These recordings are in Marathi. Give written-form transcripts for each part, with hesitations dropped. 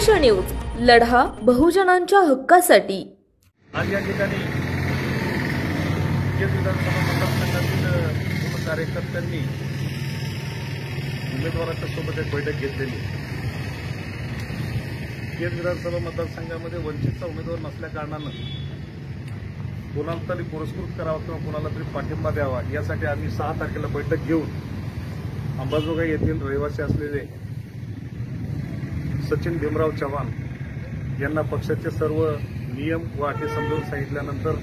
संघर्ष न्यूज, लढा बहुजनांच्या हक्कासाठी। आज या ठिकाणी विधानसभा मतदारसंघातील कार्यकर्त्यांनी उमेदवारांच्या सोबत एक बैठक घेतलेली। विधानसभा मतदारसंघामध्ये वंचितचा उमेदवार नसल्या कारणानं कोणाला तरी पुरस्कृत करावा किंवा कोणाला तरी पाठिंबा द्यावा यासाठी आम्ही 6 तारखेला बैठक घेऊन अंबाजोगाई येथील रहिवासी असलेले सचिन भीमराव चव्हाण यांना पक्षाचे सर्व नियम व अटी समजावून सांगितल्यानंतर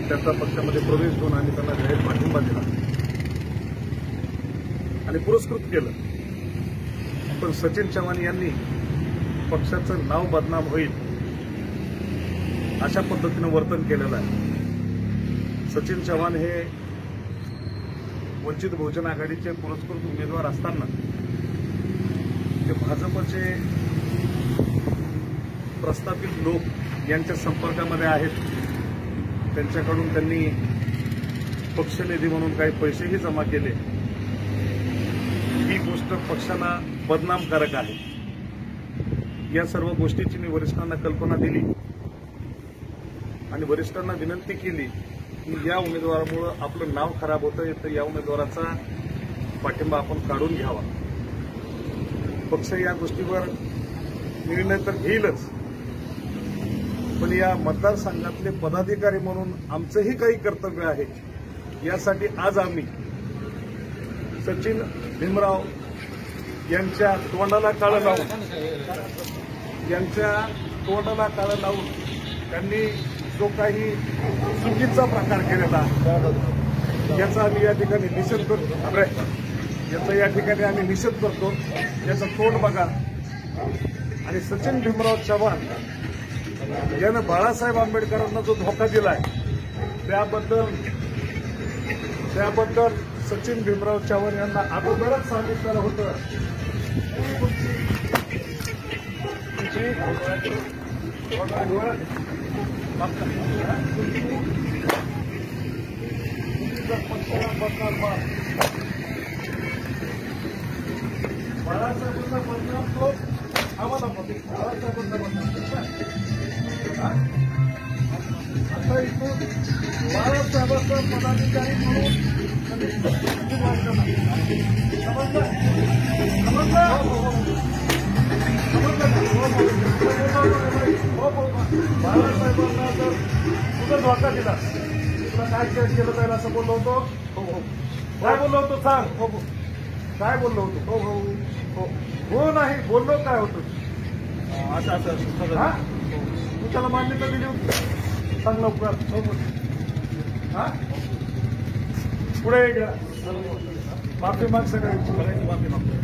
त्यांचा पक्षामध्ये प्रवेश घेऊन आम्ही त्यांना जाहीर पाठिंबा दिला आणि पुरस्कृत केलं। पण सचिन चव्हाण यांनी पक्षाचं नाव बदनाम होईल अशा पद्धतीनं वर्तन केलेलं आहे। सचिन चव्हाण हे वंचित बहुजन आघाडीचे पुरस्कृत उमेदवार असताना ते भाजपचे प्रस्थापित लोक यांच्या संपर्कामध्ये आहेत। त्यांच्याकडून त्यांनी पक्षनिधी म्हणून काही पैसेही जमा केले। ही गोष्ट पक्षाला बदनामकारक आहे। या सर्व गोष्टीची मी वरिष्ठांना कल्पना दिली आणि वरिष्ठांना विनंती केली की या उमेदवारामुळे आपलं नाव खराब होतं, तर या उमेदवाराचा पाठिंबा आपण काढून घ्यावा। पक्ष या गोष्टीवर निर्णय तर घेईलच, पण या मतदारसंघातले पदाधिकारी म्हणून आमचंही काही कर्तव्य आहे। यासाठी आज आम्ही सचिन भीमराव यांच्या तोंडाला काळं लावून त्यांनी जो काही चुकीचा प्रकार केलेला आहे याचा आम्ही या ठिकाणी निषेध करतो। याचं तोंड बघा। आणि सचिन भीमराव चव्हाण यानं बाळासाहेब आंबेडकरांना जो धोका दिलाय त्याबद्दल सचिन भीमराव चव्हाण यांना अगोदरच सांगितलेलं होतं। बाळासाहेबांचा बदनाम तो आम्हाला बाळासाहेबांचा आता इथून बाळासाहेबांचा पदाधिकारी म्हणून बाळासाहेबांना जर तुझा धोका दिला तुला काय केलं जाईल असं बोललो होतो। काय बोललो होतो सांग। काय बोललो होतो? हो नाही बोललो काय होतं असं तू त्याला मान्यता दिली होती। सांग लवकर। पुढे माफी माग सगळ्यांची माफी मागतो।